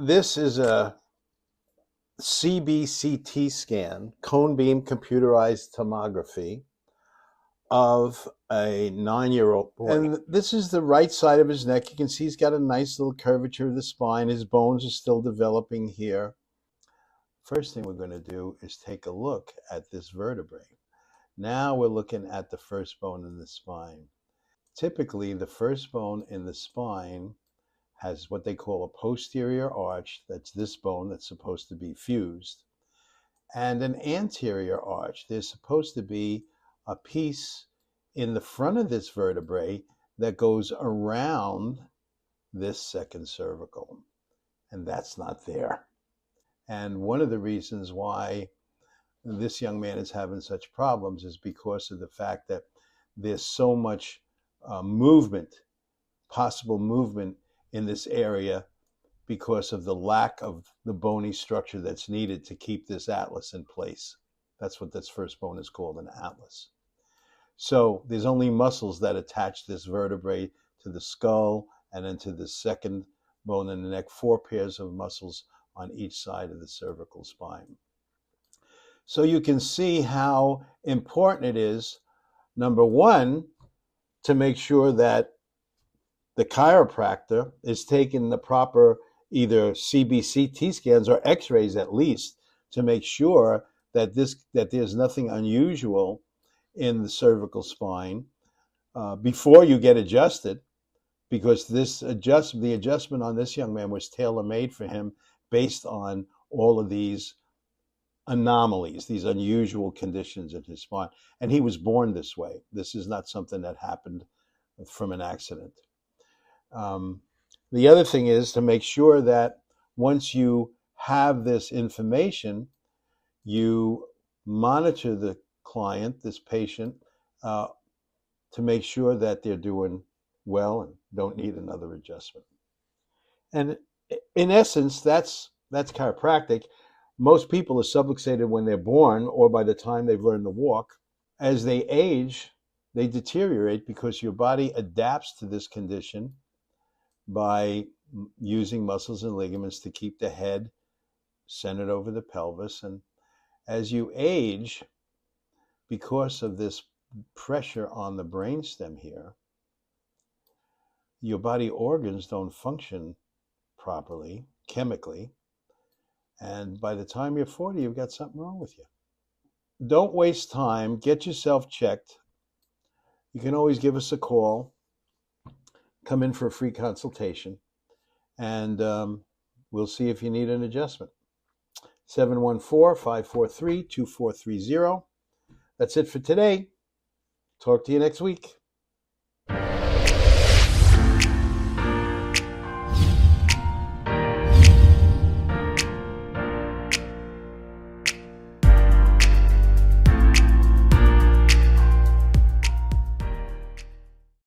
This is a CBCT scan, cone beam computerized tomography, of a 9-year-old boy. And this is the right side of his neck. You can see he's got a nice little curvature of the spine. His bones are still developing here. First thing we're going to do is take a look at this vertebrae. Now we're looking at the first bone in the spine. Typically, the first bone in the spine has what they call a posterior arch. That's this bone that's supposed to be fused. And an anterior arch. There's supposed to be a piece in the front of this vertebrae that goes around this second cervical. And that's not there. And one of the reasons why this young man is having such problems is because of the fact that there's so much possible movement in this area because of the lack of the bony structure that's needed to keep this atlas in place. That's what this first bone is called, an atlas. So there's only muscles that attach this vertebrae to the skull and then to the second bone in the neck, 4 pairs of muscles on each side of the cervical spine. So you can see how important it is, number one, to make sure that the chiropractor is taking the proper either CBCT scans or x-rays at least to make sure that there's nothing unusual in the cervical spine before you get adjusted, because the adjustment on this young man was tailor-made for him based on all of these anomalies, these unusual conditions in his spine. And he was born this way. This is not something that happened from an accident. The other thing is to make sure that once you have this information, you monitor the client, this patient, to make sure that they're doing well and don't need another adjustment. And in essence, that's chiropractic. Most people are subluxated when they're born or by the time they've learned to walk. As they age, they deteriorate because your body adapts to this condition by using muscles and ligaments to keep the head centered over the pelvis. And as you age, because of this pressure on the brainstem here, your body organs don't function properly, chemically. And by the time you're 40, you've got something wrong with you. Don't waste time. Get yourself checked. You can always give us a call. Come in for a free consultation, and we'll see if you need an adjustment. 714-543-2430. That's it for today. Talk to you next week.